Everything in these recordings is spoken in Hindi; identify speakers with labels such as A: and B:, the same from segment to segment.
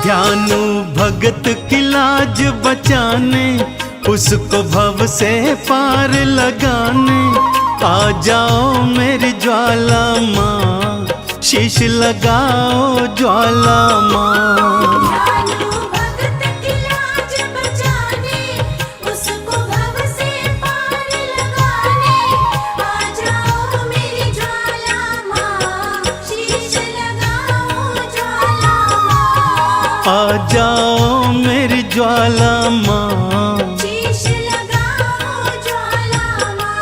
A: ध्यानु भगत की लाज बचाने, उसको भव से पार लगाने। आ जाओ मेरी ज्वाला माँ, शीश लगाओ ज्वाला माँ। आ जाओ मेरी ज्वाला माँ,
B: शीश लगाओ ज्वाला माँ।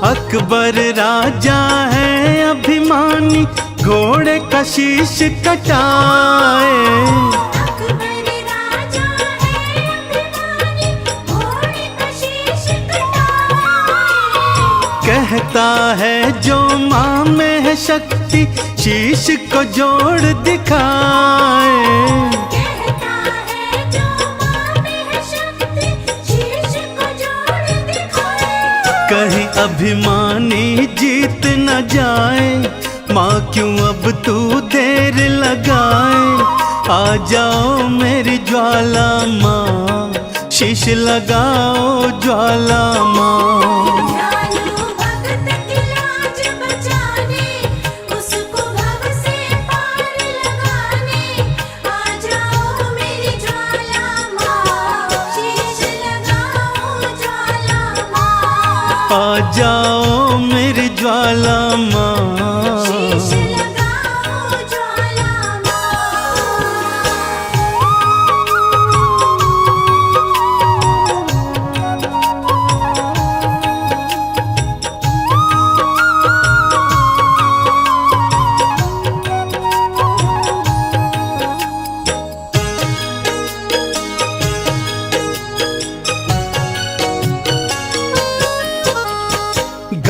A: अकबर राजा है अभिमानी, घोड़े का शीश कटाए।
B: अकबर राजा है अभिमानी, घोड़े का शीश कटाए।
A: कहता है जो माँ में है शक्ति, शीश को जोड़ दिखाए।
B: कहता है जो माँ में है शक्ति, शीश को जोड़ दिखाए।
A: कहीं अभिमानी जीत न जाए, माँ क्यों अब तू देर लगाए। आ जाओ मेरी ज्वाला माँ, शीश लगाओ ज्वाला माँ।
B: ध्यानु भगत की लाज बचाने, उसको भव से पार लगाने। आ जाओ मेरी ज्वाला माँ, शीश लगाओ ज्वाला माँ।
A: आ जाओ मेरी ज्वाला माँ,
B: शीश लगाओ ज्वाला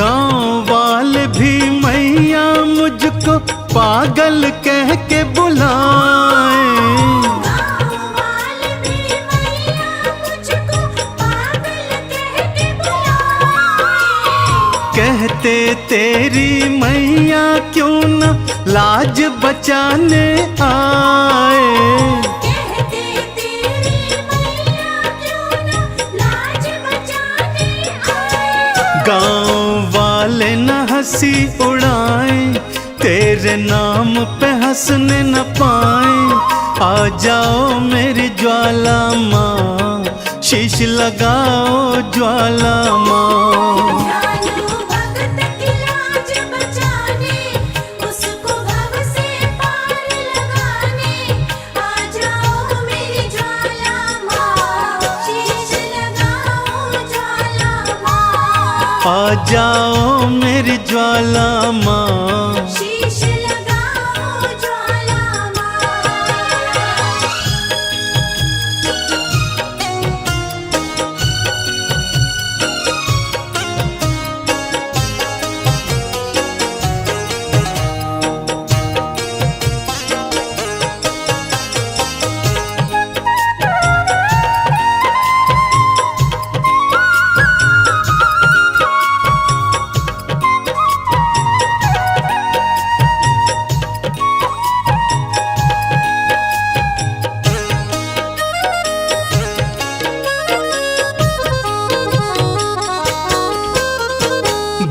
A: गांव वाले भी मैया मुझको पागल कह के बुलाए।
B: गाँव वाले भी मैया मुझको पागल कह के बुलाए।
A: कहते तेरी मैया क्यों न लाज बचाने आए।
B: कहते तेरी मैया क्यों न लाज बचाने आए।
A: गांव वाले न हंसी उड़ाए, तेरे नाम पे हंसने न पाए। आ जाओ मेरी ज्वाला माँ, शीश लगाओ ज्वाला माँ।
B: ध्यानु भगत की लाज बचाने, उसको भव से पार लगाने। आ जाओ मेरी ज्वाला माँ, शीश लगाओ ज्वाला माँ।
A: आ जाओ मेरी ज्वाला माँ,
B: शीश लगाओ ज्वाला माँ।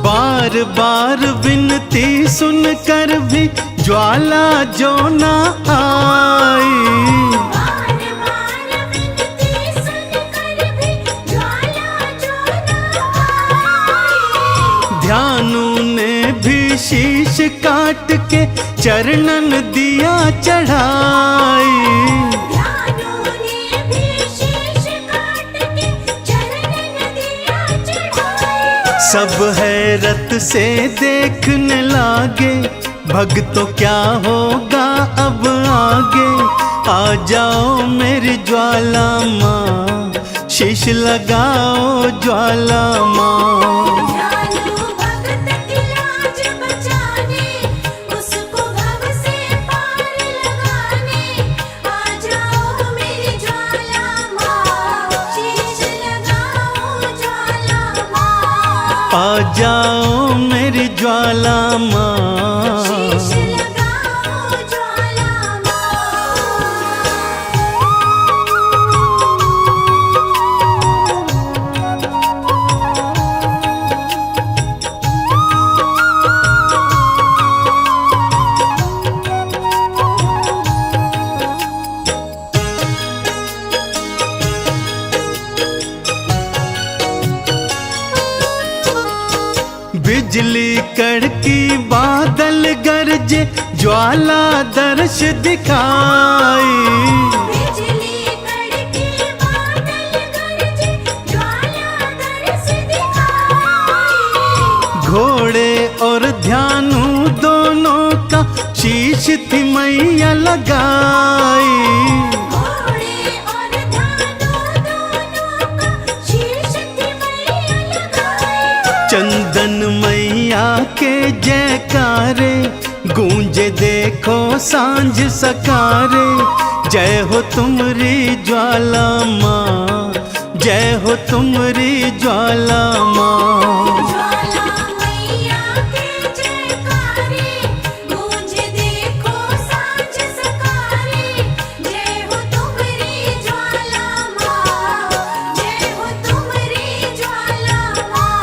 A: बार बार विनती सुनकर भी ज्वाला जो ना आई।
B: बार बार विनती सुनकर भी ज्वाला जो न आई।
A: ध्यानु ने भी शीश काट के चरणन दिया चढ़ाई।
B: ध्यानु ने भी शीश काट के चरणन दिया चढ़ाई।
A: सब हैरत से देखने लागे, भक्तों क्या होगा अब आगे। आ जाओ मेरी ज्वाला माँ, शीश लगाओ ज्वाला माँ।
B: दयालु भक्त की लाज बचाने, उसको भव से पार लगाने। आ जाओ मेरी ज्वाला माँ, शीश लगाओ ज्वाला माँ।
A: आ जाओ मेरी ज्वाला माँ।
B: शीश लगाओ ज्वाला
A: बिजली कड़की बादल गरजे, ज्वाला दर्श दिखाई।
B: बिजली कड़की बादल गरजे, ज्वाला दर्श दिखाई।
A: घोड़े और ध्यानु दोनों का शीश थी मैया लगाई।
B: घोड़े और धानु दोनों का शीश थी मैया लगाई।
A: चंदन मैया के जयकारे गूंजे देखो सांझ सकारे। जय हो तुमरी ज्वाला माँ, जय हो तुमरी ज्वाला माँ।
B: ज्वाला मैया के जयकारे, गूंजे देखो सांझ सकारे। जय हो तुमरी ज्वाला माँ, जय हो तुमरी ज्वाला माँ।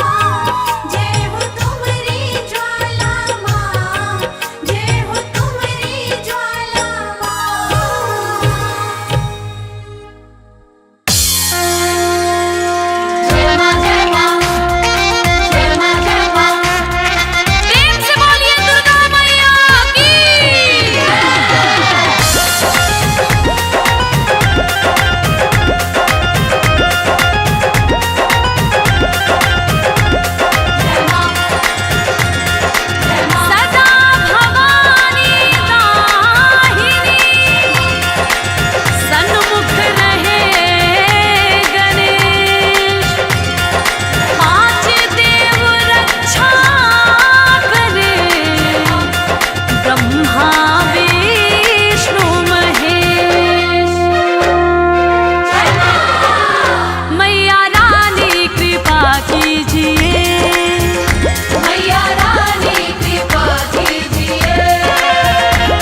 B: जय हो तुमरी ज्वाला माँ, जय हो तुमरी ज्वाला माँ। जय माँ जय माँ, जय माँ जय माँ। प्रेम से बोलिए दुर्गा मैया की। सदा भवानी दाहिनी, सन्मुख रहे गणेश। पांच देव रक्षा करे, ब्रह्मा विष्णु महेश। मैया रानी कृपा कीजिए, मैया रानी कृपा कीजिए।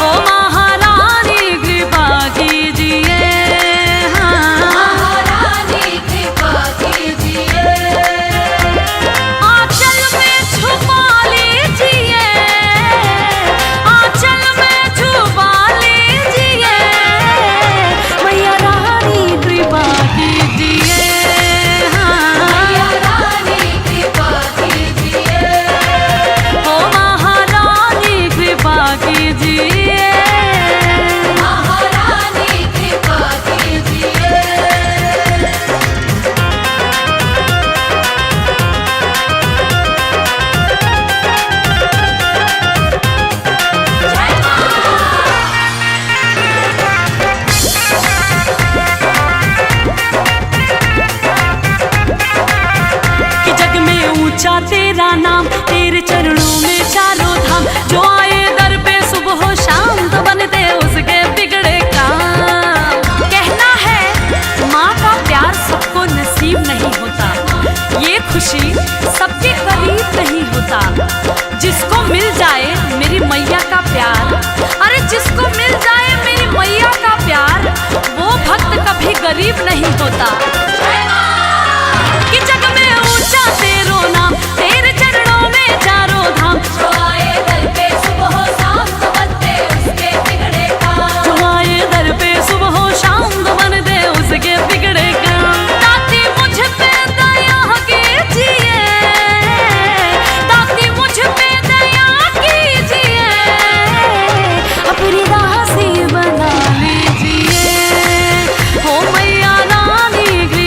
B: ओ महारानी कृपा कीजिए, महारानी कृपा कीजिए। आंचल में छुपा लीजिए, आंचल में छुपा लीजिए। मैया रानी कृपा कीजिए, मैया रानी कृपा कीजिए। ओ महारानी कृपा कीजिए, महारानी कृपा कीजिए। कि जग में ऊंचा तेरा नाम, तेरे चरणों में चारों धाम। जो आए दर पे सुबह हो शाम, तो बनते उसके बिगड़े काम। कहना है माँ का प्यार सबको नसीब नहीं होता, ये खुशी सबके करीब नहीं होता। जिसको मिल जाए मेरी मैया का प्यार, अरे जिसको मिल जाए मेरी मैया का प्यार, वो भक्त कभी गरीब नहीं होता। कि जग में ऊंचा तेरो नाम, तेरे चरणों में चारों धाम। जो आए दर पे सुबह हो शाम, तो बनते उसके बिगड़े काम। जो आए दर पे सुबह हो शाम, तो बनते उसके बिगड़े काम। ताकि मुझ पे दया कीजिए, ताकि मुझ पे दया कीजिए। अपनी दासी बना लीजिए, हो मैया रानी।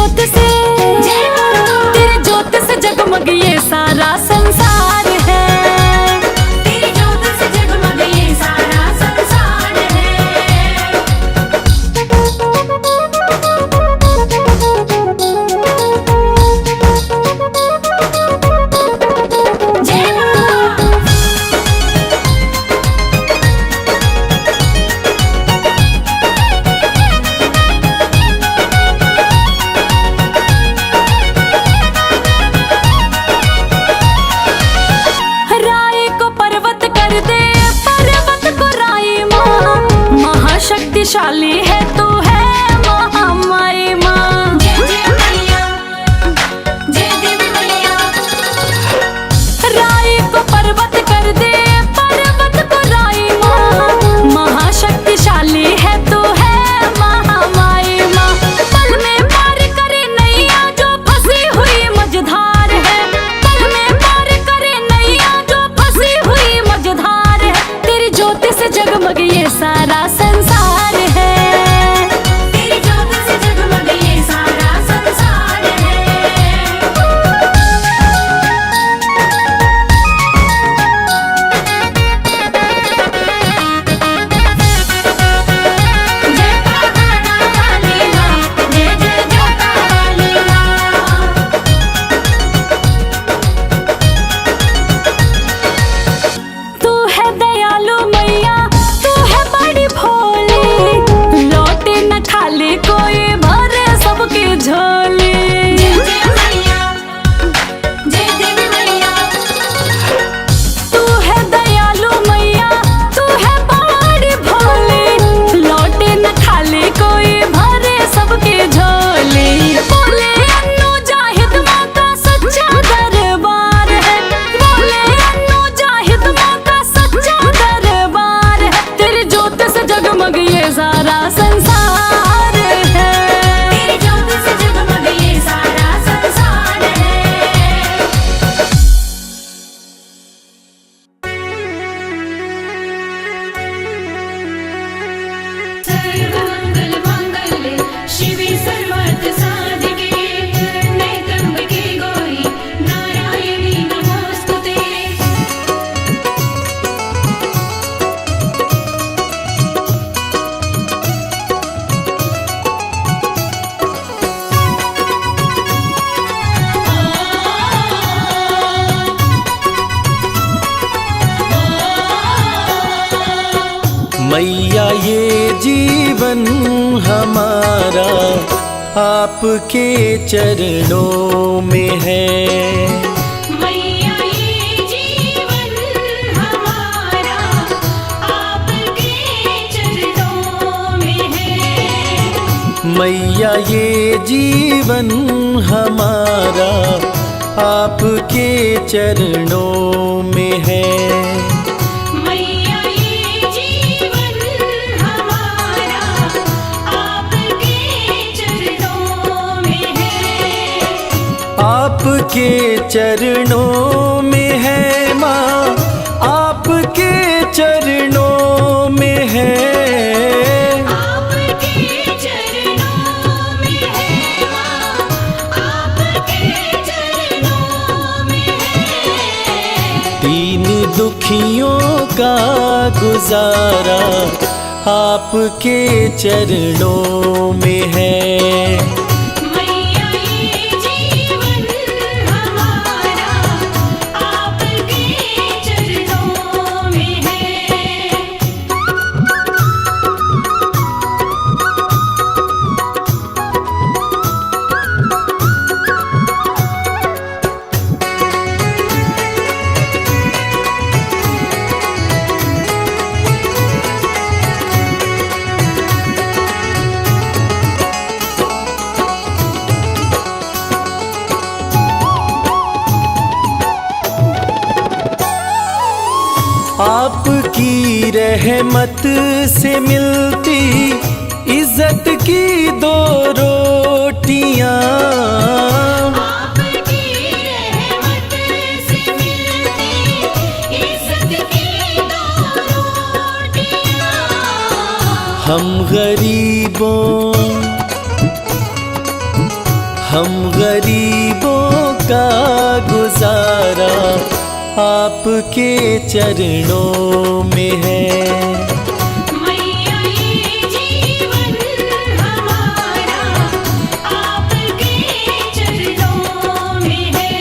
B: ज्योत से, तेरी ज्योत से जगमग ये सारा संसार है। तेरी ज्योत से जगमग ये सारा संसार है। जय माँ। राई को पर्वत कर दे, पर्वत को राई माँ। महाशक्तिशाली है तू है महामाई माँ। जय जय मैया, जय देवी मैया। राई को पर्वत कर दे, पर्वत को राई माँ। महाशक्तिशाली है तू है महामाई माँ। पल में पार करे नैया जो फंसी हुई मझधार है। पल में पार करे नैया जो फंसी हुई मझधार है। तेरी ज्योति से जगमग ये सारा संसार है। तेरी ज्योति से जगमग ये सारा संसार है। जय पहाड़ा वाली माँ, जय जय जोता वाली माँ। तू है दयालु मैया, तू है बड़ी भोली। लौटे न खाली कोई, भरे सबकी झोली। जय जय मैया, जय देवी मैया। तू है दयालु मैया, तू है बड़ी भोली। लौटे न खाली कोई, भरे सबकी झोली। बोले अन्नू जाहिद माँ का सच्चा दरबार है। बोले अन्नू जाहिद माँ का सच्चा दरबार है। तेरी ज्योत से जगमग ये सारा संसार है। तेरी ज्योत से जगमग ये सारा संसार है। सर्वमंगल मांगल्ये शिवे सर्वार्थ साधिके, नैतम्बिके गौरी नारायणी नमोस्तुते।
A: मैया ये जीवन हमारा आपके चरणों में है।
B: मैया ये जीवन हमारा आपके चरणों में है।
A: मैया ये जीवन हमारा आपके चरणों में है।
B: मैया ये जीवन हमारा आपके चरणों में है।
A: आपके चरणों में है माँ, आपके चरणों में है।
B: आपके चरणों में है माँ, आपके चरणों में है।
A: दीन दुखियों का गुजारा आपके चरणों में है।
B: मैया ये जीवन हमारा आपके चरणों में है।
A: आपकी रहमत से मिलती इज्जत की दो रोटियां।
B: आपकी रहमत से मिलती इज्जत की दो रोटियां।
A: हम गरीबों हम गरीबों का गुजारा आपके चरणों में है।
B: मैया ये जीवन हमारा आपके चरणों में है।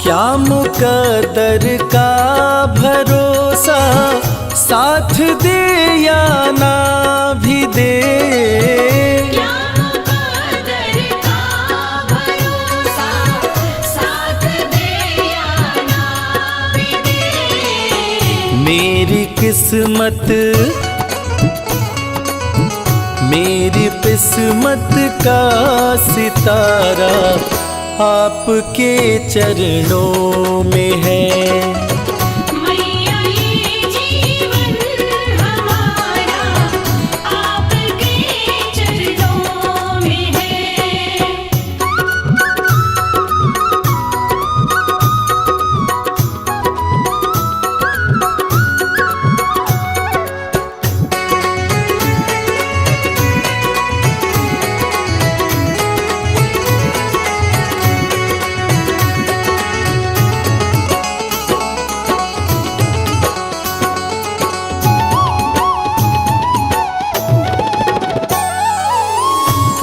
A: क्या मुकद्दर का भरोसा साथ दे या ना भी दे,
B: क्या मुकद्दर का भरोसा साथ दे या ना भी दे।
A: मेरी किस्मत का सितारा आपके चरणों में है।
B: मैया ये जीवन हमारा आपके चरणों में है।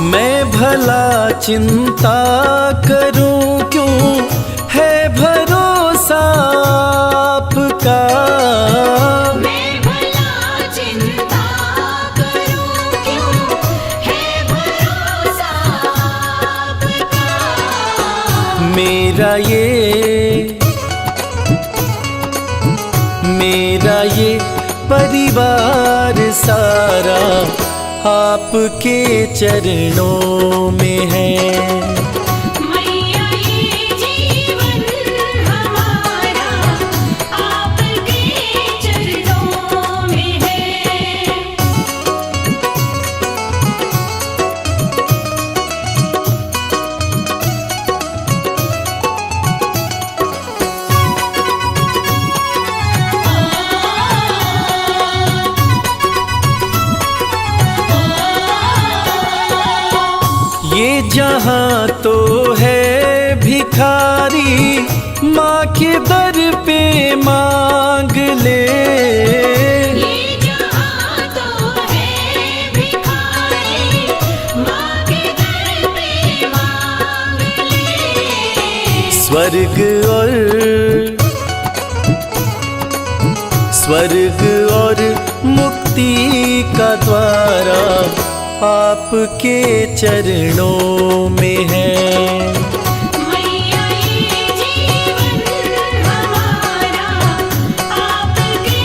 A: मैं भला चिंता करूं क्यों है भरोसा आपका,
B: मैं भला चिंता करूं क्यों है भरोसा आपका।
A: मेरा ये परिवार सारा आपके चरणों में है।
B: मैया ये जीवन हमारा आपके चरणों में है।
A: ये जहाँ तो है भिखारी माँ के दर पे मांग ले,
B: ये जहाँ तो है भिखारी माँ के दर पे मांग ले।
A: स्वर्ग और मुक्ति का द्वारा आपके चरणों में है।
B: मैया ये जीवन हमारा आपके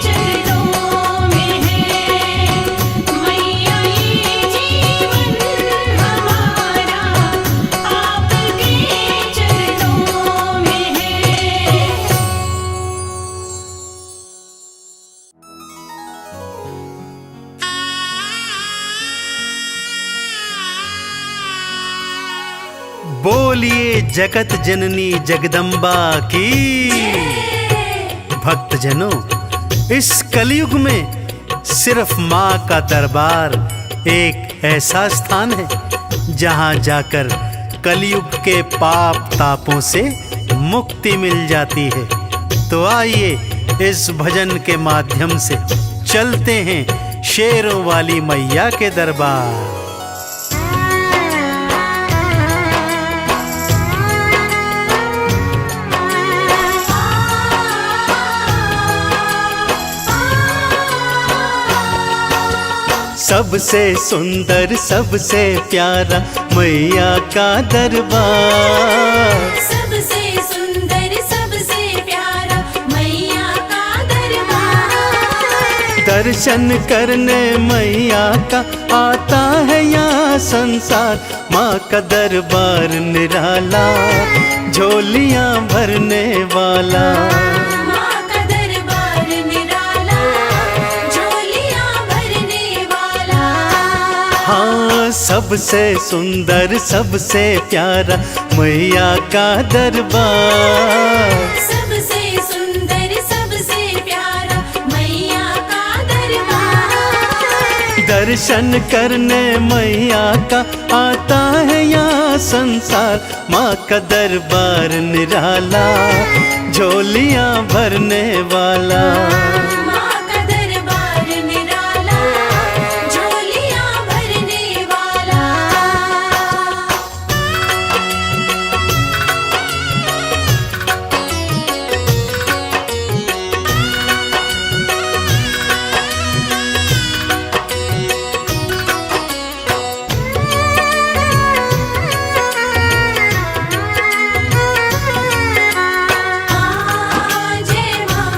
B: चरणों में है। मैया ये जीवन हमारा आपके चरणों में है।
A: बोलिए जगत जननी जगदम्बा की। भक्तजनों, इस कलयुग में सिर्फ माँ का दरबार एक ऐसा स्थान है जहाँ जाकर कलयुग के पाप तापों से मुक्ति मिल जाती है। तो आइए इस भजन के माध्यम से चलते हैं शेरों वाली मैया के दरबार। सबसे सुंदर सबसे प्यारा मैया का दरबार,
B: सबसे सुंदर सबसे प्यारा मैया का दरबार।
A: दर्शन करने मैया का आता है यहाँ संसार। माँ का दरबार निराला, झोलियाँ भरने वाला।
B: माँ का दरबार निराला, झोलियाँ भरने वाला।
A: हाँ, सबसे सुंदर सबसे प्यारा मैया का दरबार।
C: सबसे सुंदर सबसे प्यारा मैया का दरबार।
A: दर्शन करने मैया का आता है यहाँ संसार। माँ का दरबार निराला, झोलियाँ भरने वाला।
C: माँ का दरबार निराला, झोलियाँ भरने वाला। जय माँ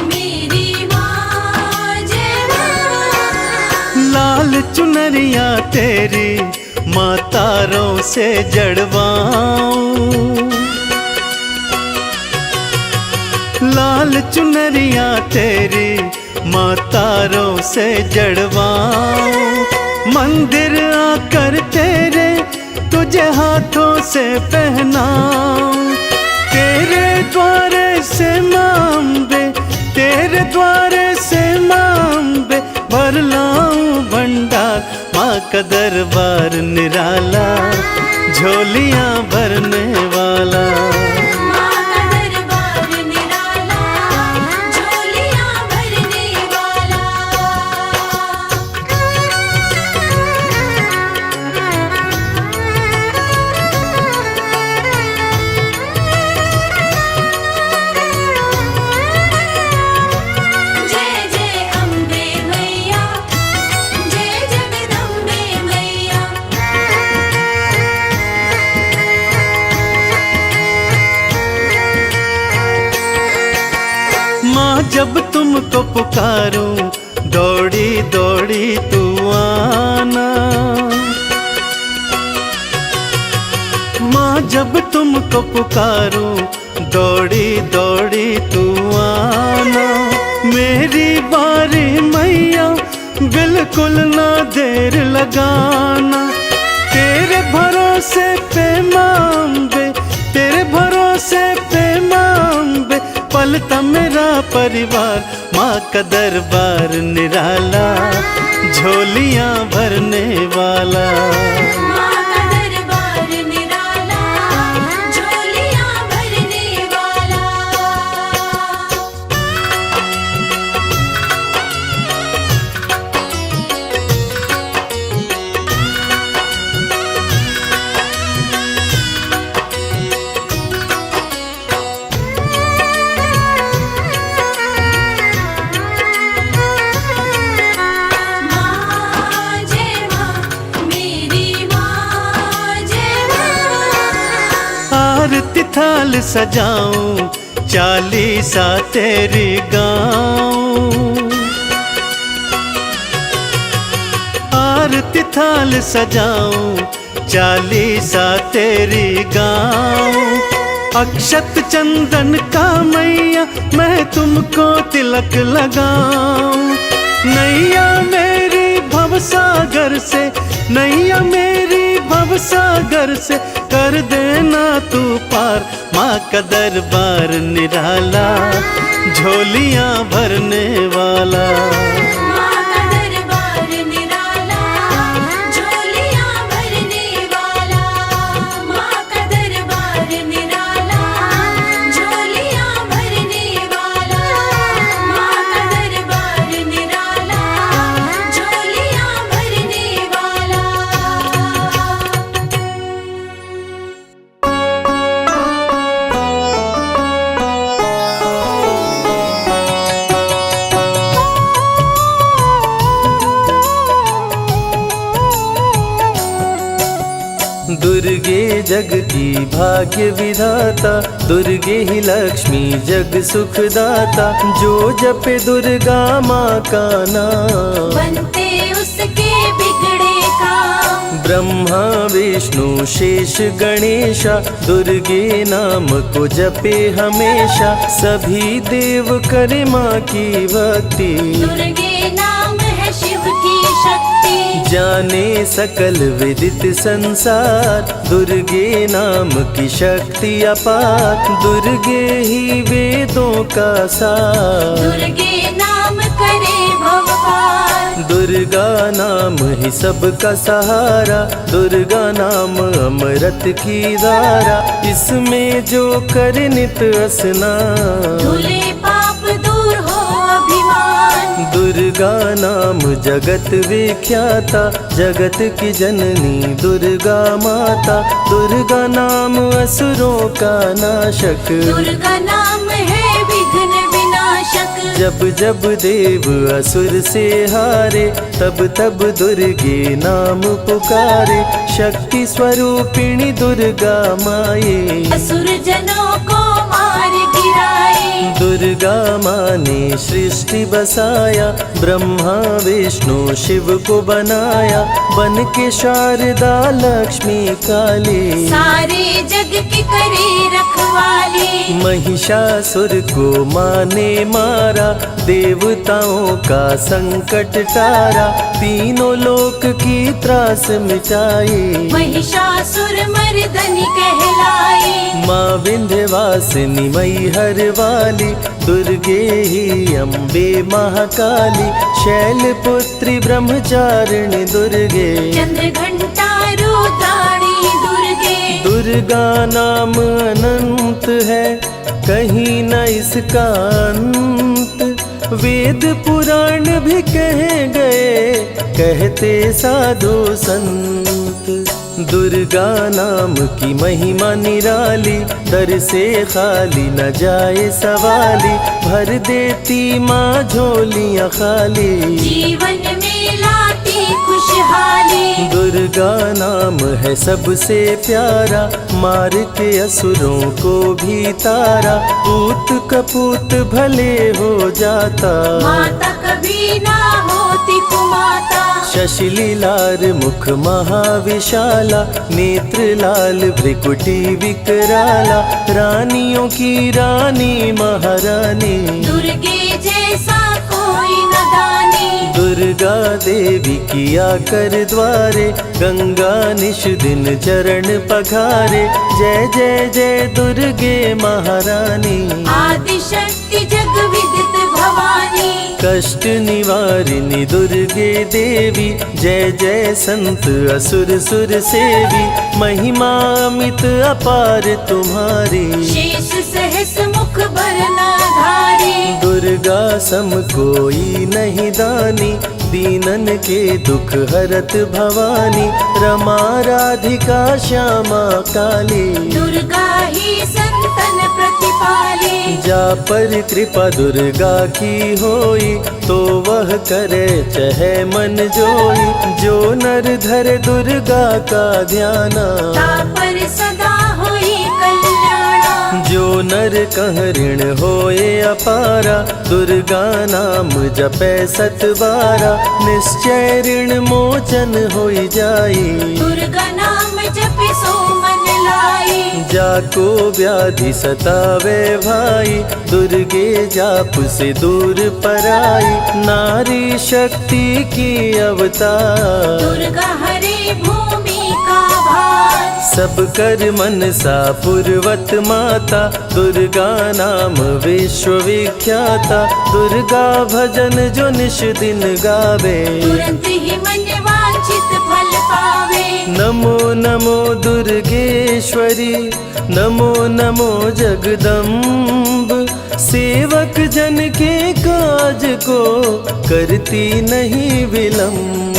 C: मेरी माँ, जय माँ।
A: लाल चुनरिया तेरी माँ तारों से जड़वाऊं। लाल चुनरिया तेरी माँ तारों से जड़वाऊं। मंदिर आकर तेरे तुझे हाथों से पहनाऊं। तेरे द्वारे से मांबे, तेरे द्वारे से मांबे भर लाऊं भंडार। माँ का दरबार निराला, झोलियाँ भरने वाला।
C: माँ का दरबार निराला, झोलियाँ भरने वाला। जय जय अम्बे मैया, जय जगदम्बे मैया।
A: माँ जब तुमको पुकारूं, दौड़ी दौड़ी तू आना। माँ जब तुमको पुकारूं, दौड़ी दौड़ी तू आना। मेरी बारी मैया, बिल्कुल ना देर लगाना। तेरे भरोसे पे मांबे, तेरे भरोसे पे मांबे पलता मेरा परिवार। माँ का दरबार निराला, झोलियाँ भरने वाला।
C: माँ का दरबार निराला, झोलियाँ भरने वाला। माँ जय माँ मेरी माँ, जय माँ।
A: आरती थाल सजाऊं, चालीसा तेरी गाऊं। आरती थाल सजाऊं, चालीसा तेरी गाऊं। अक्षत चंदन का मैया मैं तुमको तिलक लगाऊं। नैया मेरी भवसागर से, नैया मेरी भवसागर से कर देना तू पार। माँ का दरबार निराला, झोलियाँ भरने वाला।
C: माँ का दरबार निराला, झोलियाँ भरने वाला। माँ का दरबार निराला, झोलियाँ भरने वाला। माँ का दरबार निराला, झोलियाँ भरने वाला।
D: दुर्गे जग की भाग्य विधाता, दुर्गे ही लक्ष्मी जग सुखदाता। जो जपे दुर्गा माँ का नाम,
C: बनते उसके बिगड़े काम।
D: ब्रह्मा विष्णु शेष गणेशा, दुर्गे नाम को जपे हमेशा। सभी देव करे माँ की भक्ति,
C: दुर्गे नाम है शिव की शक्ति।
D: जाने सकल विदित संसार, दुर्गे नाम की शक्ति अपार, दुर्गे ही वेदों का सार।
C: दुर्गे नाम करे भव पार,
D: दुर्गा नाम ही सबका सहारा, दुर्गा नाम अमृत की धारा, इसमें जो करे नित स्नान,
C: धुले पाप दूर हो अभिमान।
D: दुर्गा नाम जगत विख्याता, जगत की जननी दुर्गा माता, दुर्गा नाम असुरों का नाशक,
C: दुर्गा नाम है विघ्न विनाशक।
D: जब जब देव असुर से हारे, तब तब दुर्गे नाम पुकारे, शक्ति स्वरूपिणी दुर्गा माये,
C: असुर जनों को मार गिराए।
D: दुर्गा माँ ने सृष्टि बसाया, ब्रह्मा विष्णु शिव को बनाया, बन के शारदा लक्ष्मी काली,
C: सारे जग की करे रखवाली।
D: महिषासुर को माँ ने मारा, देवताओं का संकट टारा, तीनों लोक की त्रास मिटाई,
C: महिषासुर मर्दनी कहलाई।
D: माँ विंध्यवासिनी मैहर वाली, दुर्गे ही अम्बे महाकाली, शैलपुत्री ब्रह्मचारिणी दुर्गे,
C: चंद्र घंटा रुद्राणी दुर्गे।
D: दुर्गा नाम अनंत है, कहीं न इसका अंत, वेद पुराण भी कह गए, कहते साधु संत। दुर्गा नाम की महिमा निराली, दर से खाली न जाए सवाली, भर देती माँ झोलियाँ खाली,
C: जीवन में लाती खुशहाली।
D: दुर्गा नाम है सबसे प्यारा, मार के असुरों को भी तारा, पूत कपूत भले हो जाता,
C: माता कभी ना होती कुमाता।
D: शशिलीलार मुख महाविशाला, नेत्र लाल भ्रिकुटी विकराला, रानियों की रानी महारानी,
C: दुर्गे जैसा कोई न दानी।
D: दुर्गा देवी किया कर द्वारे, गंगा निश दिन चरण पखारे, जय जय जय दुर्गे महारानी,
C: आदि शक्ति जग विदित भवानी।
D: कष्ट निवारिणी दुर्गे देवी, जय जय संत असुर सुर सेवी, महिमा अमित अपार तुम्हारी,
C: शेष सहस मुख भरना धारी।
D: दुर्गा सम कोई नहीं दानी, दीनन के दुख हरत भवानी, रमा राधिका श्यामा काली,
C: दुर्गा ही संतन प्रतिपाली।
D: जा पर कृपा दुर्गा की होई, तो वह करे चहे मन जोई, जो नर धर दुर्गा का ध्याना,
C: तापर सदा होई कल्याणा।
D: जो नर कह ऋण होए अपारा, दुर्गा नाम जपै सत बारा, निश्चय ऋण मोचन होई जाई,
C: दुर्गा नाम जपे सो मन लाई।
D: जाको व्याधि सतावे भाई, दुर्गे जाप से दूर पराई, नारी शक्ति की अवतार,
C: दुर्गा हरे भूमि का भार।
D: सब कर मन सा पूर्वत माता, दुर्गा नाम विश्व विख्याता, दुर्गा भजन जो निश दिन गावे,
C: तुरंत ही मन वांछित फल पावे।
D: नमो नमो दुर्गेश्वरी, नमो नमो जगदम्ब, सेवक जन के काज को करती नहीं विलम्ब।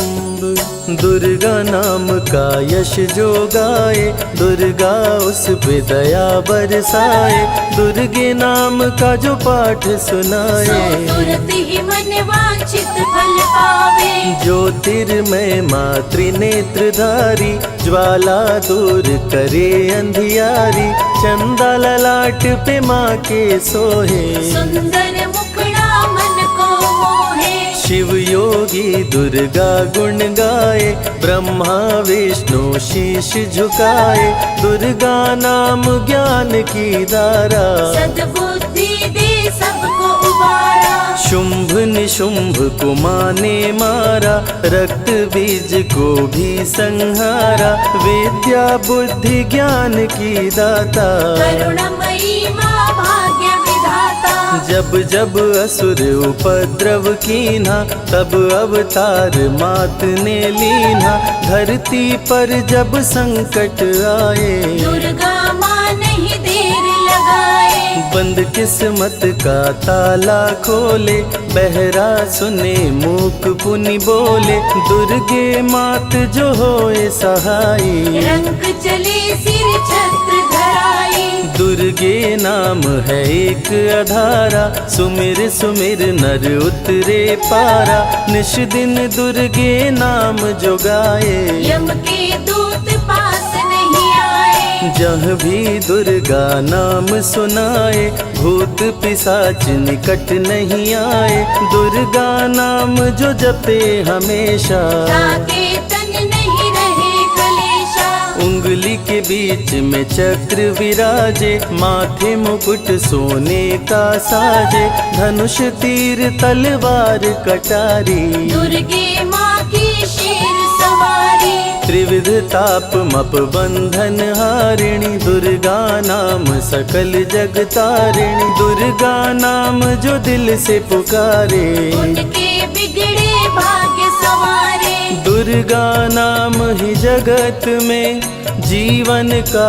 D: दुर्गा नाम का यश जो गाए, दुर्गा उस पे दया बरसाए, दुर्गे नाम का जो पाठ
C: सो
D: सुनाए,
C: तुरंत ही मन वांछित फल पावे।
D: ज्योतिर्मय माँ त्रिनेत्रधारी, ज्वाला दूर करे अंधियारी, चंदा ललाट पे माँ के सोहे,
C: सुंदर मुखड़ा मन को मोहे।
D: शिव योगी दुर्गा गुण गाए, ब्रह्मा विष्णु शीश झुकाए, दुर्गा नाम ज्ञान की धारा,
C: सद्बुद्धि दे सबको उबारा।
D: शुंभ निशुंभ को माने मारा, रक्त बीज को भी संहारा, विद्या बुद्धि ज्ञान की दाता,
C: करुणामयी माँ भाग्य विधाता।
D: जब जब असुर उपद्रव कीन्हा, तब अवतार मात ने लीन्हा, धरती पर जब संकट आए,
C: दुर्गा माँ नहीं देर लगाए,
D: बंद किस्मत का ताला खोले, बहरा सुने मूक पुनि बोले, दुर्गे मात जो होए सहाई,
C: रंग चले सिर छत्र धराई।
D: दुर्गे नाम है एक अधारा, सुमिर सुमिर नर उतरे पारा, निश दिन दुर्गे नाम जो गाए,
C: यम के दूत पास नहीं आए,
D: जहाँ भी दुर्गा नाम सुनाए, भूत पिशाच निकट नहीं आए, दुर्गा नाम जो जपे हमेशा,
C: ताके तन नहीं रहे कलेशा।
D: उंगली के बीच में चक्र विराजे, माथे मुकुट सोने का साजे, धनुष तीर तलवार कटारी,
C: दुर्गे माँ की शेर सवारी,
D: त्रिविध ताप मप बंधन हारिणी, दुर्गा नाम सकल जग तारिणी, दुर्गा नाम जो दिल से पुकारे,
C: उनके बिगड़े भाग्य सवारे।
D: दुर्गा नाम ही जगत में जीवन का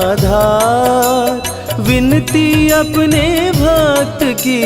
D: आधार, विनती अपने भक्त की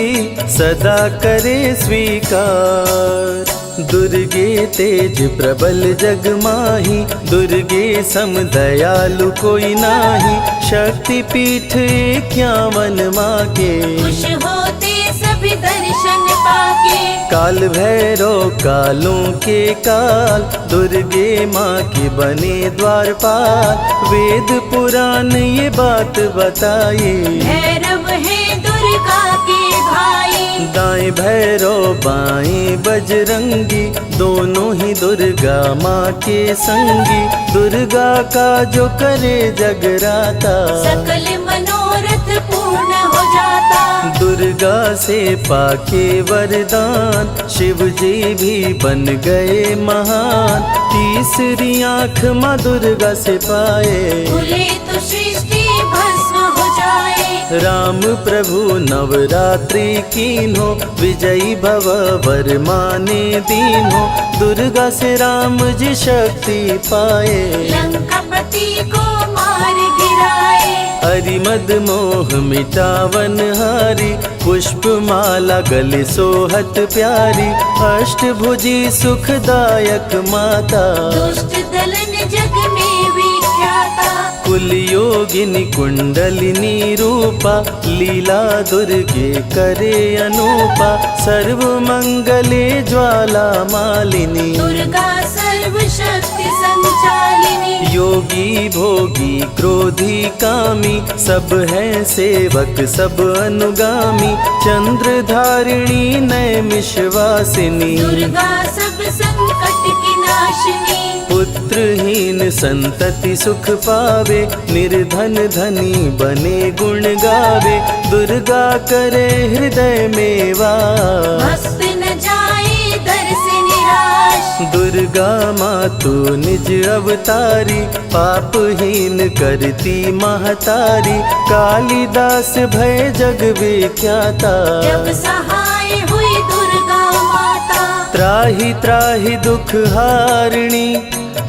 D: सदा करे स्वीकार, दुर्गे तेज प्रबल जग माही, दुर्गे सम दयालु कोई नाही, शक्ति पीठ 51 माँ के,
C: खुश होते सभी दर्शन पाके,
D: काल भैरव कालों के काल, दुर्गे माँ की बने द्वारपाल, वेद पुराण ये बात बताई,
C: भैरव है दुर्गा के भाई,
D: दाएं भैरव बाएं बजरंगी, दोनों ही दुर्गा माँ के संगी, दुर्गा का जो करे जगराता,
C: सकल मनोरथ पूर्ण हो जाता।
D: दुर्गा से पाके वरदान, शिव जी भी बन गए महान, तीसरी आँख माँ दुर्गा से पाए,
C: खुले तो सृष्टि भस्म हो जाए।
D: राम प्रभु नवरात्रि कीन्हो, विजयी भव वर माने दीन्हो, दुर्गा से राम जी शक्ति पाए,
C: लंकापति को मार गिराए,
D: हरिमद मोह मिटावन हारी, पुष्प माला गले सोहत प्यारी, अष्टभुजी सुखदायक माता,
C: दुष्ट दलन जग में विख्याता,
D: कुल योगिनी कुंडलिनी रूपा, लीला दुर्गे करे अनूपा, सर्व मंगले ज्वाला मालिनी,
C: दुर्गा सर्वशक्ति संचालिनी,
D: योगी भोगी क्रोधी कामी, सब हैं सेवक सब अनुगामी, चंद्र धारिणी नैमिषवासिनी,
C: दुर्गा सब संकट की नाशिनी,
D: पुत्रहीन संतति सुख पावे, निर्धन धनी बने गुण गावे, दुर्गा करे हृदय में वास,
C: भक्त न जाए दर से निराश,
D: दुर्गा माँ तू निज अवतारी, पापहीन करती महतारी, कालिदास भय जग विख्याता,
C: जब सहाय हुई दुर्गा माता,
D: त्राहि त्राहि दुख हारिणी,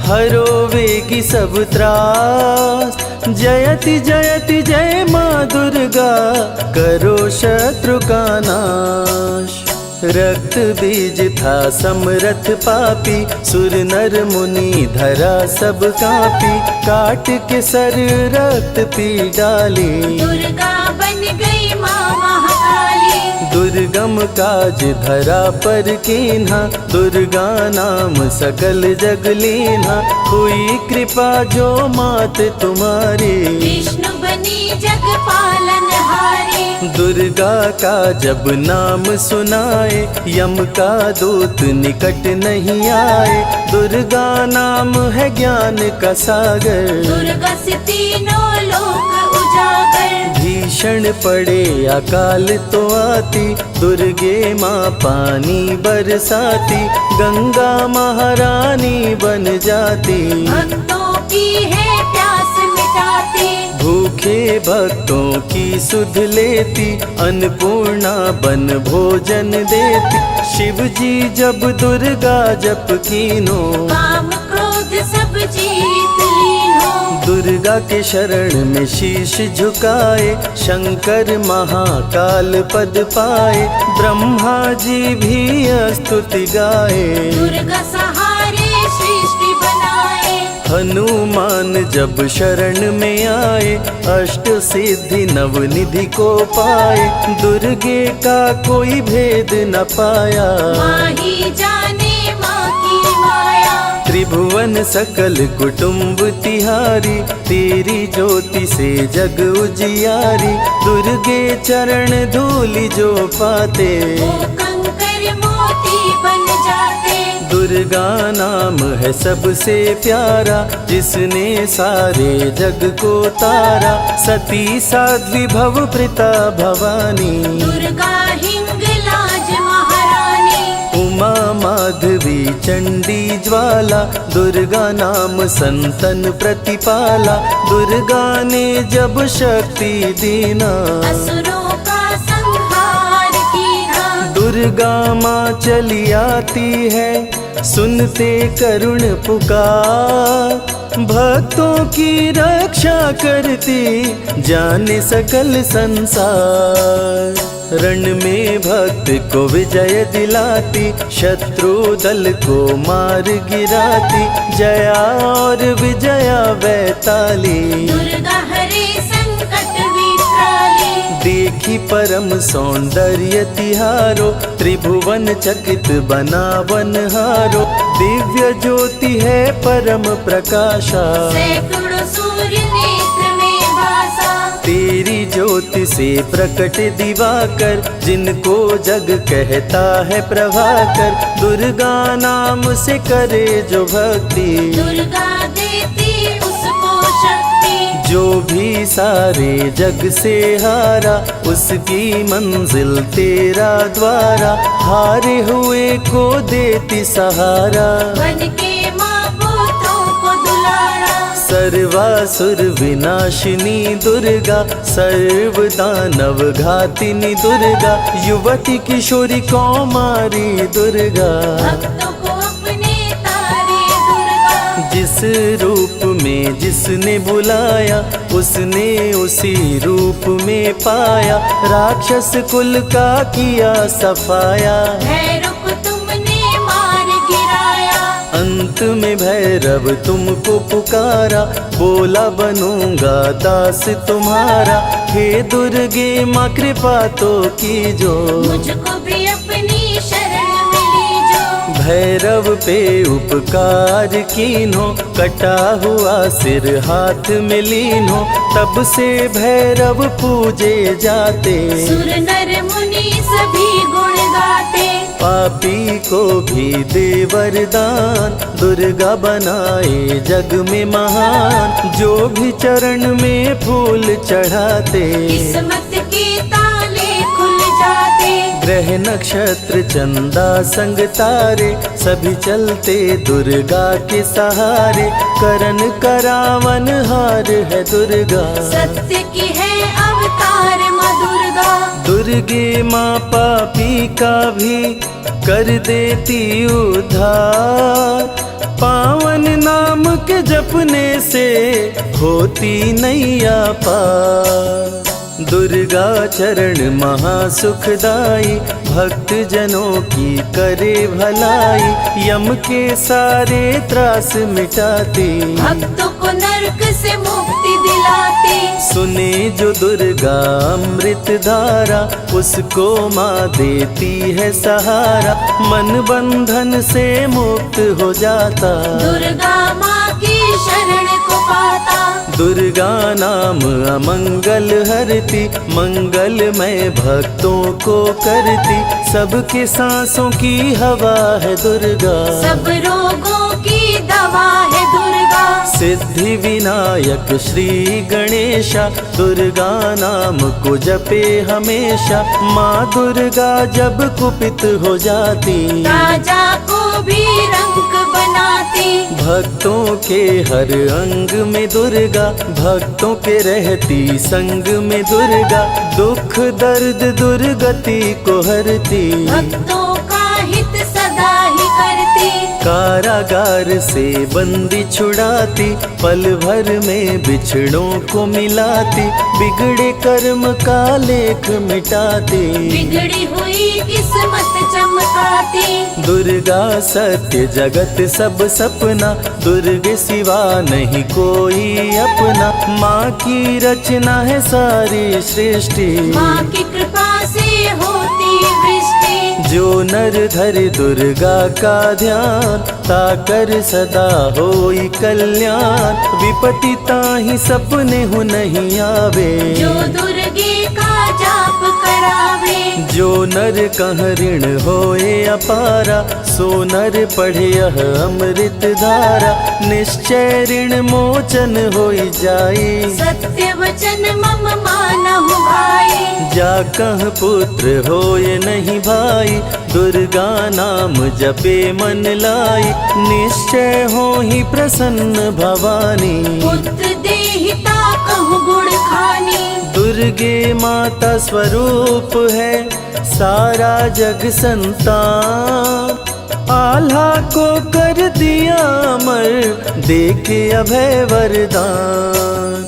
D: हरो वेगी सब त्रास, जयति जयति जय माँ दुर्गा, करो शत्रु का नाश, रक्त बीज था समरथ पापी, सुर नर मुनि धरा सब कापी, काट के सर रक्त पी डाली,
C: दुर्गा बन गई माँ महाकाली,
D: दुर्गम काज धरा पर कीन्हा, दुर्गा नाम सकल जग लीन्हा, हुई कृपा जो मात तुम्हारी,
C: विष्णु बनी जग पालन हारी,
D: दुर्गा का जब नाम सुनाए, यम का दूत निकट नहीं आए, दुर्गा नाम है ज्ञान का सागर,
C: दुर्गा से तीनों लोक उजागर,
D: भीषण पड़े अकाल तो आती, दुर्गे माँ पानी बरसाती, गंगा महारानी बन जाती।
C: भक्तों की है प्यास मिटाती,
D: भूखे भक्तों की सुध लेती, अन्नपूर्णा बन भोजन देती। शिव जी जब दुर्गा जप कीनो,
C: काम क्रोध सब जीत लीनो।
D: दुर्गा के शरण में शीश झुकाए, शंकर महाकाल पद पाए, ब्रह्मा जी भी स्तुति गाए।
C: दुर्गा सहारे सृष्टि बनाए,
D: हनुमान जब शरण में आए, अष्ट सिद्धि नवनिधि को पाए, दुर्गे का कोई भेद न पाया।
C: माँ ही जाने माँ की माया,
D: त्रिभुवन सकल कुटुंब तिहारी, तेरी ज्योति से जग उजियारी। दुर्गे चरण धूलि जो पाते,
C: वो कंकर मोती बन जाते।
D: दुर्गा नाम है सबसे प्यारा, जिसने सारे जग को तारा। सती साध्वी भव प्रीता भवानी,
C: दुर्गा हिंगलाज महारानी।
D: उमा माधवी चंडी ज्वाला, दुर्गा नाम संतन प्रतिपाला। दुर्गा ने जब शक्ति दीना,
C: असुरों का संहार कीना।
D: दुर्गा माँ चली आती है, सुनते करुण पुकार। भक्तों की रक्षा करती, जाने सकल संसार। रण में भक्त को विजय दिलाती, शत्रु दल को मार गिराती। जया और विजया वैताली,
C: दुर्गा हरे संकट विकराली।
D: देखी परम सौंदर्य तिहारो, त्रिभुवन चकित बनावन हारो। दिव्य ज्योति है परम प्रकाशा,
C: सैकड़ों सूर्य नेत्र में भासा।
D: तेरी ज्योति से प्रकट दिवाकर, जिनको जग कहता है प्रभाकर। दुर्गा नाम से करे जो भक्ति,
C: दुर्गा देती उसको शक्ति।
D: जो भी सारे जग से हारा, उसकी मंजिल तेरा द्वारा। हारे हुए को देती सहारा,
C: बन के माँ पुत्रों को दुलारा।
D: सर्वासुर विनाशिनी दुर्गा, सर्व दानव घातिनी दुर्गा। युवती किशोरी कौमारी दुर्गा,
C: भक्तों को अपने तारे दुर्गा।
D: जिस रूप में जिसने बुलाया, उसने उसी रूप में पाया। राक्षस कुल का किया सफाया,
C: भैरव को तुमने मार गिराया।
D: अंत में भैरव तुमको पुकारा, बोला बनूंगा दास तुम्हारा। हे दुर्गे माँ कृपा तो कीजो,
C: मुझको भी अपनी शरण में लीजो।
D: भैरव पे उपकार कीन्हो, कटा हुआ सिर हाथ में लीन्हो। तब से भैरव पूजे जाते,
C: सुर नर मुनि सभी गुण गाते।
D: पापी को भी दे वरदान, दुर्गा बनाए जग में महान। जो भी चरण में फूल चढ़ाते,
C: किस्मत के ताले खुल जाते।
D: ग्रह नक्षत्र चंदा संग तारे, सभी चलते दुर्गा के सहारे। करन करावन हार है दुर्गा,
C: सत्य की है अवतार माँ दुर्गा।
D: दुर्गे माँ पापी का भी कर देती उद्धार। पावन नाम के जपने से होती नैया पार। दुर्गा चरण महासुखदाई, भक्त जनों की करे भलाई। यम के सारे त्रास मिटाती,
C: भक्तों को नरक से मुक्ति दिलाती।
D: सुने जो दुर्गा अमृत धारा, उसको माँ देती है सहारा। मन बंधन से मुक्त हो जाता,
C: दुर्गा माँ की शरण को पाता।
D: दुर्गा नाम अमंगल हरती, मंगलमय भक्तों को करती। सबके सांसों की हवा है दुर्गा,
C: सब रोगों की दवा है दुर्गा।
D: सिद्धि विनायक श्री गणेशा, दुर्गा नाम को जपे हमेशा। माँ दुर्गा जब कुपित हो जाती,
C: राजा को भी रंक बनाती।
D: भक्तों के हर अंग में दुर्गा, भक्तों के रहती संग में दुर्गा। दुख दर्द दुर्गति को हरती,
C: भक्तों का हित सदा ही करती।
D: कारागार से बंदी छुड़ाती, पल भर में बिछड़ों को मिलाती। बिगड़े कर्म का लेख मिटाती,
C: बिगड़ी हुई किस्मत चमकाती।
D: दुर्गा सत्य जगत सब सपना, दुर्गे सिवा नहीं कोई अपना। माँ की रचना है सारी सृष्टि,
C: माँ की कृपा से होती वृष्टि।
D: जो नर धरे दुर्गा का ध्यान, ताकर सदा होई कल्याण। विपत्ति ताहि सपने हो नहीं आवे,
C: जो दुर्गे का जाप करावे।
D: जो नर कह ऋण होए अपारा, सो नर पढ़े यह अमृत धारा। निश्चय ऋण मोचन होई जाई,
C: सत्य वचन मम मानहु भाई।
D: जा कह पुत्र होए नहीं भाई, दुर्गा नाम जपे मन लाई। निश्चय हो ही प्रसन्न भवानी,
C: पुत्र देहिता कहु गुण खानी।
D: दुर्गे माता स्वरूप है सारा जग संतान। आल्हा को कर दिया अमर, देके अभय वरदान।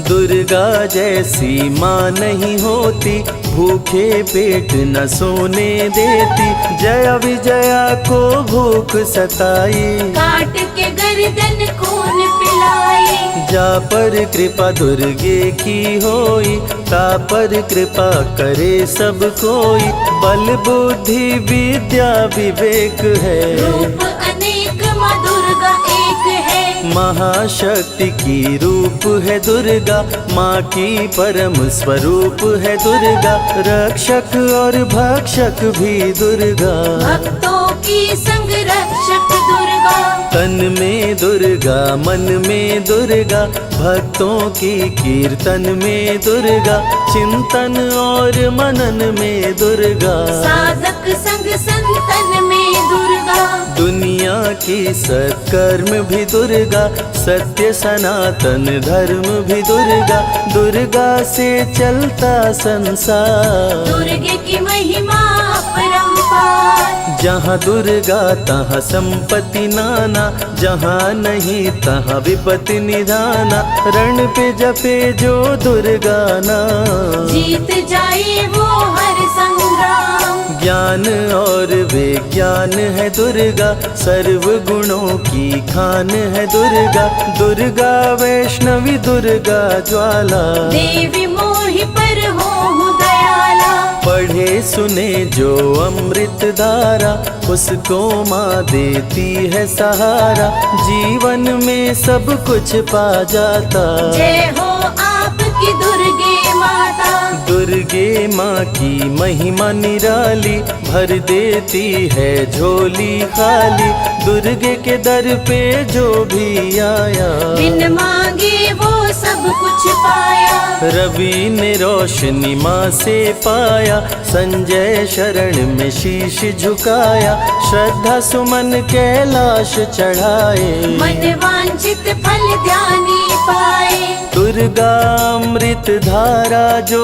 D: दुर्गा जैसी माँ नहीं होती, भूखे पेट न सोने देती। जया विजया को भूख सताई,
C: काट के गर्दन खून पिलाई।
D: जा पर कृपा दुर्गे की होई, ता पर कृपा करे सब कोई। बल बुद्धि विद्या विवेक है,
C: रूप अनेक माँ दुर्गा एक है।
D: महाशक्ति की रूप है दुर्गा, माँ की परम स्वरूप है दुर्गा। रक्षक और भक्षक भी दुर्गा,
C: भक्तों की संग रक्षक दुर्गा।
D: तन में दुर्गा मन में दुर्गा, भक्तों की कीर्तन में दुर्गा। चिंतन और मनन में दुर्गा,
C: साधक संग संतन में दुर्गा।
D: दुनिया की सत्कर्म भी दुर्गा, सत्य सनातन धर्म भी दुर्गा। दुर्गा से चलता संसार,
C: दुर्गे की महिमा अपरंपार।
D: जहाँ दुर्गा तहाँ संपत्ति नाना, जहाँ नहीं तहाँ विपत्ति निधाना। रण पे जपे जो दुर्गा नाम,
C: जीत जाए वो हर संग्राम।
D: ज्ञान और विज्ञान है दुर्गा, सर्व गुणों की खान है दुर्गा। दुर्गा वैष्णवी दुर्गा ज्वाला,
C: देवी मोहि पर हो दयाला।
D: पढ़े सुने जो अमृत धारा, उसको माँ देती है सहारा। जीवन में सब कुछ पा जाता,
C: जय हो आपकी दुर्गे माता।
D: दुर्गे माँ की महिमा निराली, भर देती है झोली खाली। दुर्गे के दर पे जो भी आया,
C: बिन मांगे वो सब कुछ पाया।
D: रवि ने रोशनी माँ से पाया, संजय शरण में शीश झुकाया। श्रद्धा सुमन कैलाश चढ़ाए,
C: मन वांछित फल ध्यानी पाए।
D: दुर्गा अमृत धारा जो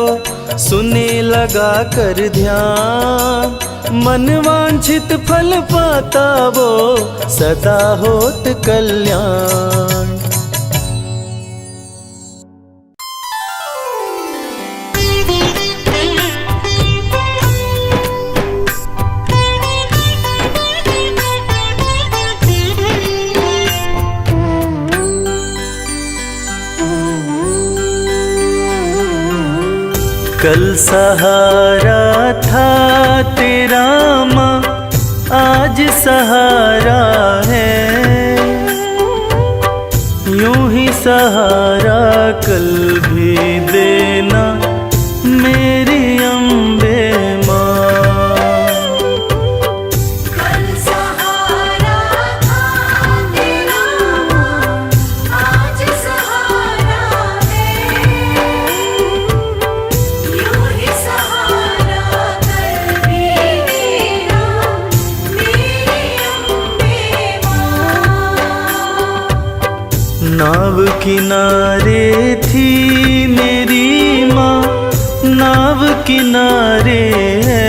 D: सुने लगा कर ध्यान। मन वांछित फल पाता वो सदा होत कल्याण। कल सहारा था तेरा माँ, आज सहारा है। यूं ही सहारा कल भी देना मेरी अम्बे माँ।
C: कल सहारा था तेरा माँ,
D: नाव किनारे थी मेरी माँ, नाव किनारे है,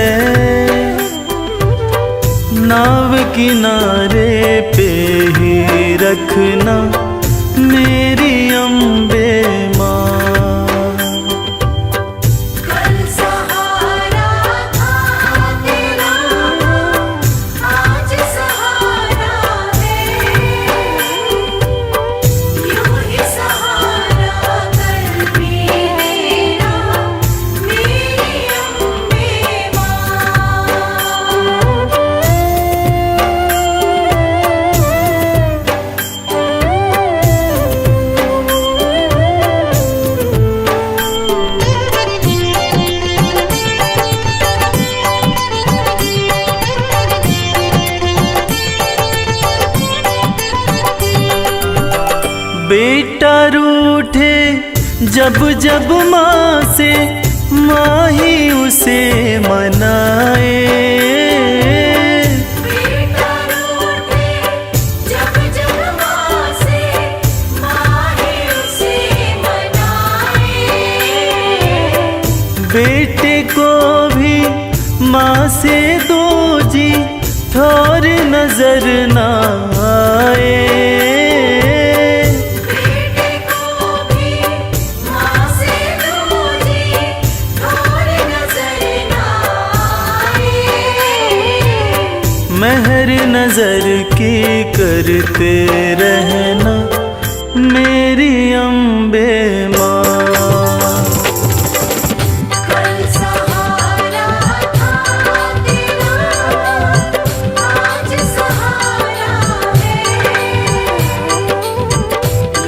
D: नाव किनारे पे ही रखना मेरी अम्बे माँ।
C: कल सहारा था तेरा, आज सहारा है, यूं ही सहारा कर भी देना मेरी अम्बे माँ।
D: बेटा रूठे जब जब माँ से, माँ ही उसे मनाए।
C: बेटा रूठे जब जब माँ से, माँ ही उसे मनाए।
D: बेटे को भी माँ से दो जी थोर नजर ना आए।
C: बेटे को भी माँ से दूजी थोर नजर ना आए।
D: मेहर नजर की करते रहना मेरी अम्बे माँ।
C: कल सहारा था तेरा, आज सहारा है,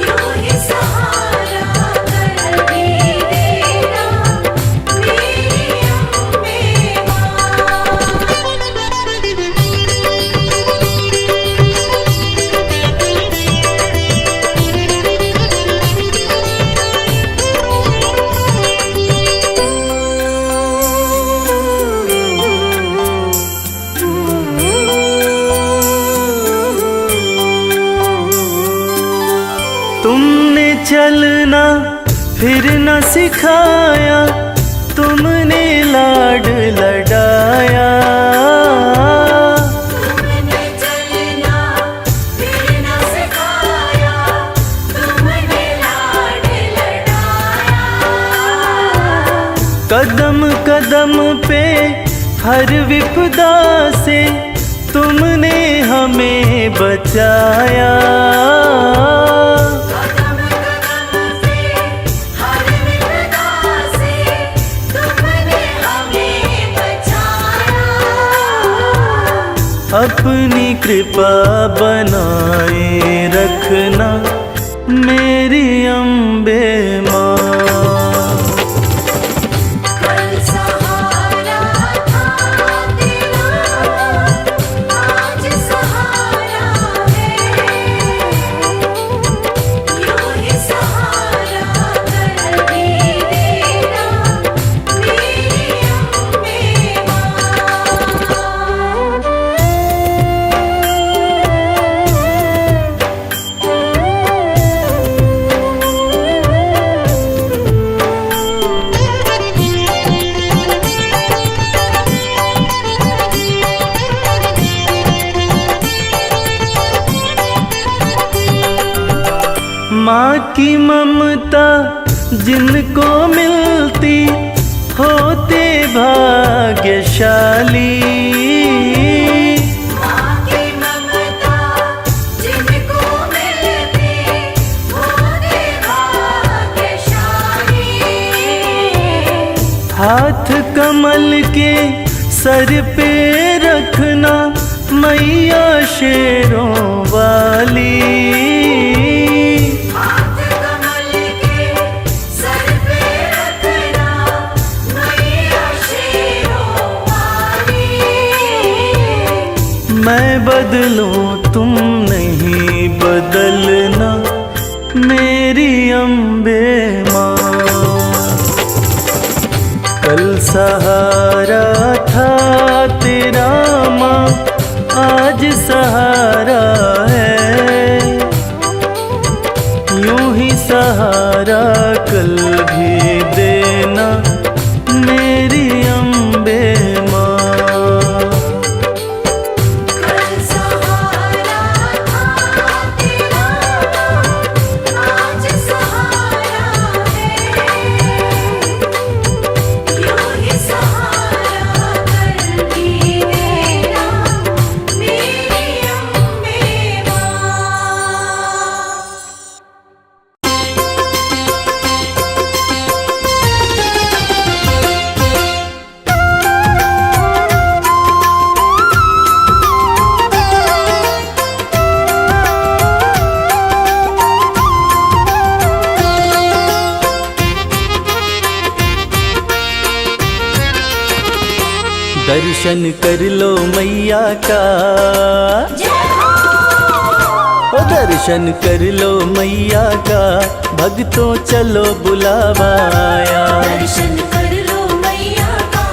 C: यूं ही सहारा कर भी देना मेरी अम्बे माँ।
D: तुमने चलना फिर न सिखाया, तुमने लाड लडाया।
C: तुमने चलना फिर न सिखाया, तुमने लाड लडाया।
D: कदम कदम पे हर विपदा से तुमने हमें बचाया।
C: कदम कदम पे हर विपदा से तुमने हमें बचाया।
D: अपनी कृपा बनाए रखना मेरी अम्बे माँ।
C: कल सहारा था तेरा, आज सहारा है, यूं ही सहारा कर भी देना मेरी अम्बे माँ।
D: माँ की ममता जिनको मिलती होते भाग्यशाली।
C: माँ की ममता जिनको मिलती होते भाग्यशाली।
D: हाथ कमल के सर पे रखना मैया शेरों वाली।
C: हाथ कमल के सर पे रखना मैया शेरों वाली।
D: मैं बदलूं तुम नहीं बदलना मेरी अम्बे माँ। कल सहारा था तेरा माँ, आज सहारा है, सहारा कल भी देना मेरी अम्बे माँ।
C: कल सहारा था तेरा, आज सहारा है, यूं ही सहारा कल भी देना मेरी अम्बे माँ।
D: दर्शन कर लो मैया का, ओ दर्शन कर लो मैया का, भक्तों चलो बुलावा आया।
C: दर्शन कर लो मैया का,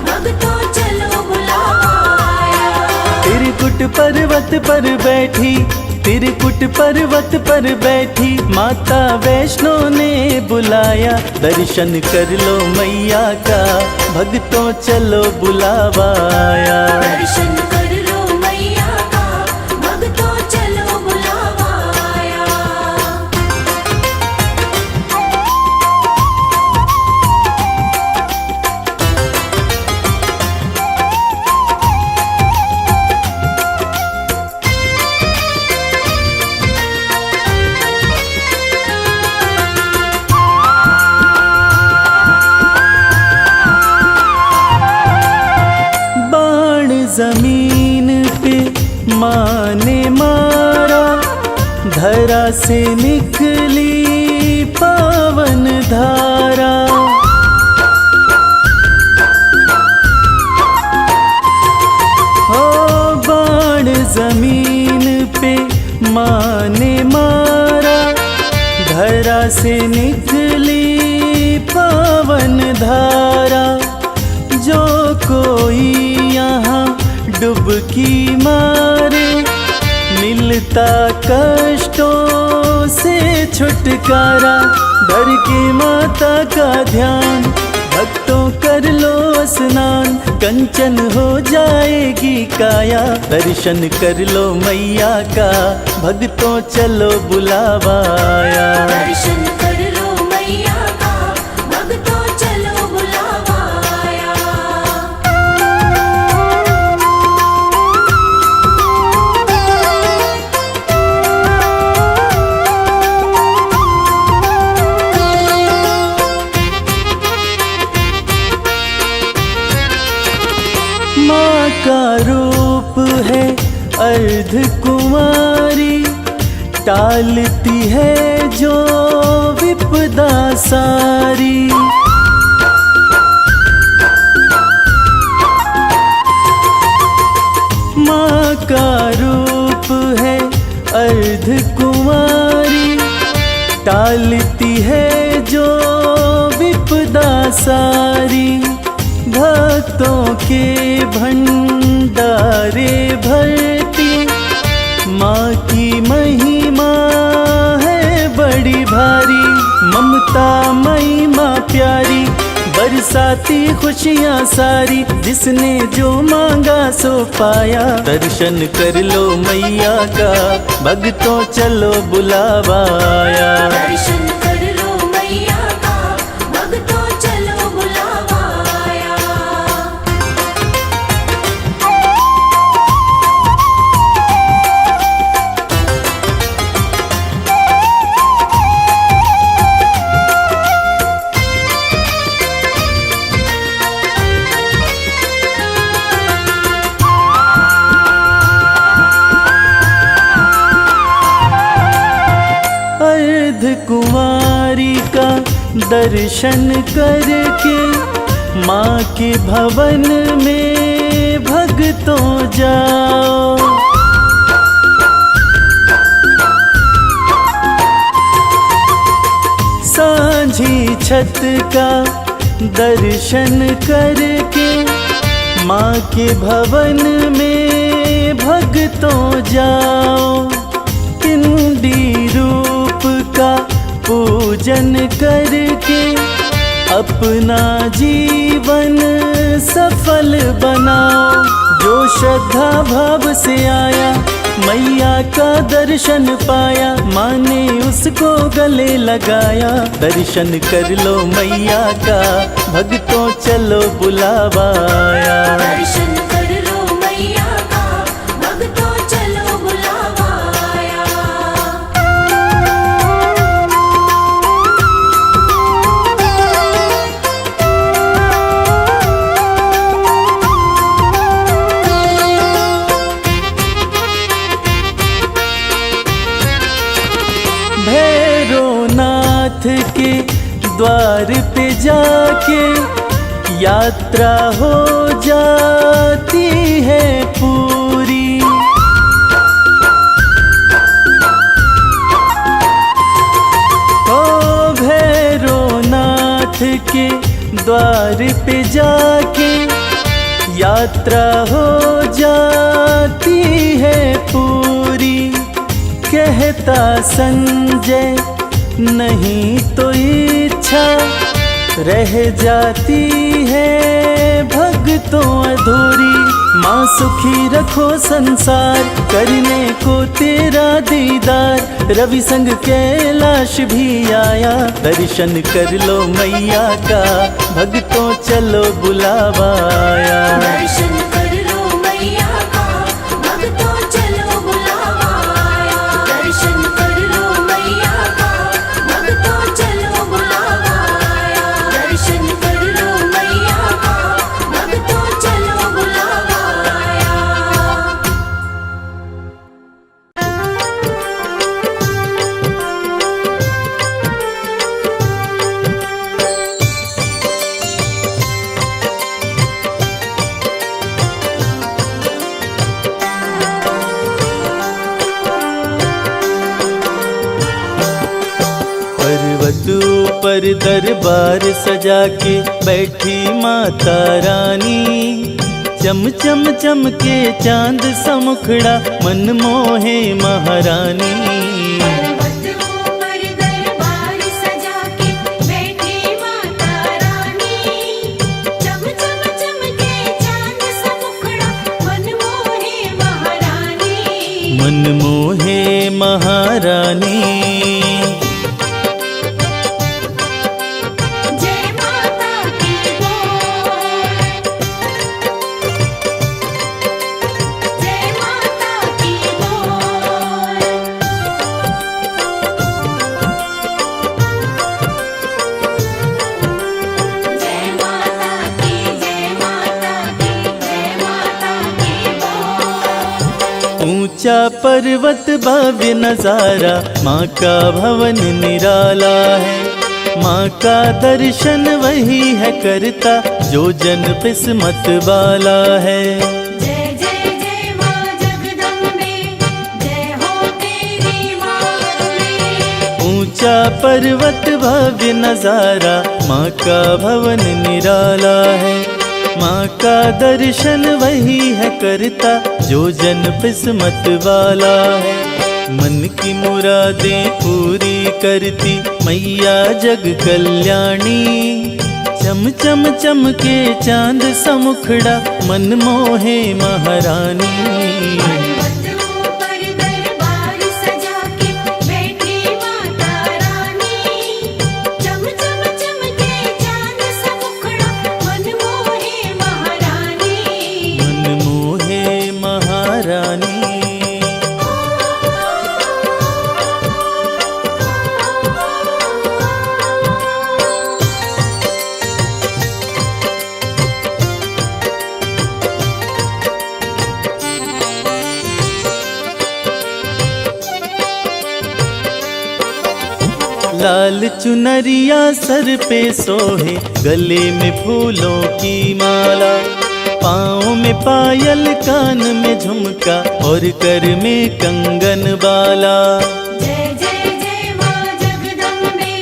C: भक्तों चलो बुलावा आया।
D: त्रिकुट पर्वत पर बैठी, त्रिकुट पर्वत पर बैठी माता वैष्णो ने बुलाया। दर्शन कर लो मैया का, भक्तों चलो बुलावा आया।
C: दर्शन कर लो मैया का, भक्तों चलो बुलावा आया।
D: जमीन पे माँ ने मारा, धरा से निकली पावन धारा। ओ बाण जमीन पे माँ ने मारा, धरा से निकली पावन धारा। जो कोई यहाँ डुबकी मारे, मिलता कष्टों से छुटकारा। धर के माता का ध्यान, भक्तों कर लो स्नान, कंचन हो जाएगी काया। दर्शन कर लो मैया का, भक्तों चलो बुलावा आया।
C: दर्शन कर लो मैया का, भक्तों चलो बुलावा आया।
D: माँ का रूप है अर्ध कुमारी, टालती है जो विपदा सारी। माँ का रूप है अर्ध कुमारी, टालती है जो विपदा सारी। भक्तों के भंडारे भरती माँ की महिमा है बड़ी भारी। ममता मई माँ प्यारी, बरसाती खुशियाँ सारी। जिसने जो मांगा सो पाया। दर्शन कर लो मैया का, भक्तों चलो बुलावा आया।
C: दर्शन कर लो मैया का, भक्तों चलो बुलावा आया।
D: अर्ध कुमारी का दर्शन करके माँ के भवन में भक्तों जाओ। सांझी छत का दर्शन करके माँ के भवन में भक्तों जाओ। पिंडी रूप का अपना जीवन सफल बनाओ। जो श्रद्धा भाव से आया मैया का दर्शन पाया, माँ ने उसको गले लगाया। दर्शन कर लो मैया का, भक्तों चलो बुलावा आया।
C: दर्शन कर लो मैया का, भक्तों चलो बुलावा आया।
D: भैरवनाथ के द्वार पे जाके यात्रा हो जाती है पूरी। ओ भैरवनाथ के द्वार पे जाके यात्रा हो जाती है पूरी। कहता संजय नहीं तो इच्छा रह जाती है भक्तों अधूरी। माँ सुखी रखो संसार, करने को तेरा दीदार। रवि संग कैलाश भी आया, दर्शन कर लो मैया का, भक्तों चलो बुलावा आया।
C: दर्शन कर लो मैया का, भक्तों चलो बुलावा आया। दर्शन कर लो मैया का, भक्तों चलो बुलावा आया। दर्शन कर लो मैया का, भक्तों चलो बुलावा आया।
D: पर्वत ऊपर दरबार सजा के बैठी माता रानी। चम चम चमके चांद सा मुखड़ा, मन मोहे महारानी।
C: पर्वत ऊपर दरबार सजा के बैठी माता रानी। चम चम चमके चांद सा मुखड़ा, मन मोहे महारानी।
D: मन मोहे महारानी।
C: जय माता की बोल, जय माता की बोल। जय माता की, जय माता की, जय माता की बोल।
D: ऊंचा पर्वत भव्य नजारा, माँ का भवन निराला है। माँ का दर्शन वही है करता, जो जन किस्मत वाला है।
C: जय जय जय माँ जगदम्बे, जय हो तेरी माँ।
D: ऊंचा पर्वत भव्य नजारा, माँ का भवन निराला है। माँ का दर्शन वही है करता, जो जन किस्मत वाला है। मन की मुरादें पूरी करती मैया जग कल्याणी। चम चम चमके चांद सा मुखड़ा, मन मोहे महारानी।
C: पर्वत ऊपर दरबार सजा के बैठी माता रानी। चम चम चमके चांद सा मुखड़ा, मन मोहे महारानी।
D: मन मोहे महारानी। लाल चुनरिया सर पे सोहे, गले में फूलों की माला। पाँव में पायल, कान में झुमका और कर में कंगन बाला।
C: जय जय जय माँ जगदम्बे,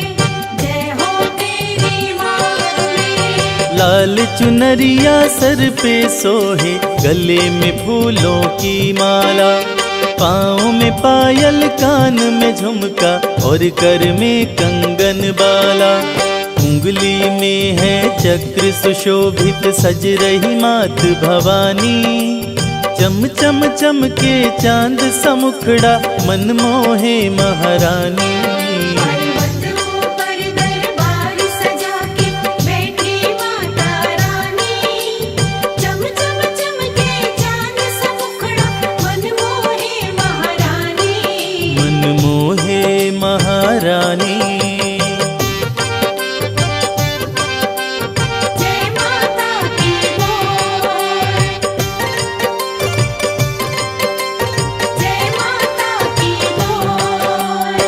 C: जय हो तेरी माँ।
D: लाल चुनरिया सर पे सोहे, गले में फूलों की माला। पाँव में पायल, कान में झुमका और कर में कंगन बाला। उंगली में है चक्र सुशोभित सज रही मात भवानी। चम चम चमके चांद समुखड़ा मन मोहे महारानी।
C: पर्वतों पर दरबार सजा के बैठी माता रानी। चम चम चमके चांद सा मुखड़ा मन मोहे महारानी।
D: मन मोहे महारानी।
C: जय माता की बोल, जय माता की बोल।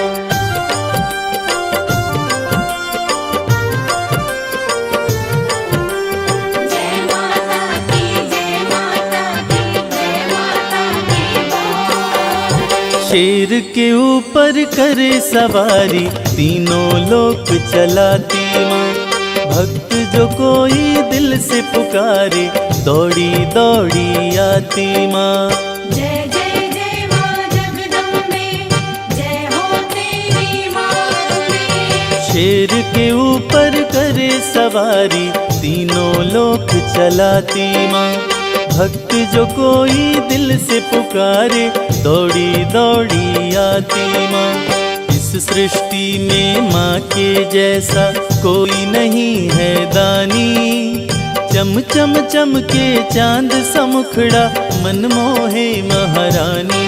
C: जय माता की, जय माता की, जय माता की बोल।
D: शेर के ऊपर करे सवारी तीनों लोक चलाती माँ। भक्त जो कोई दिल से पुकारे दौड़ी दौड़ी आती माँ।
C: जय जय जय माँ जगदम्बे, जय हो तेरी माँ।
D: शेर के ऊपर करे सवारी तीनों लोक चलाती माँ। भक्त जो कोई दिल से पुकारे दौड़ी दौड़ी आती माँ। इस सृष्टि में माँ के जैसा कोई नहीं है दानी। चम चम चमके चांद सा मुखड़ा मन मोहे महारानी।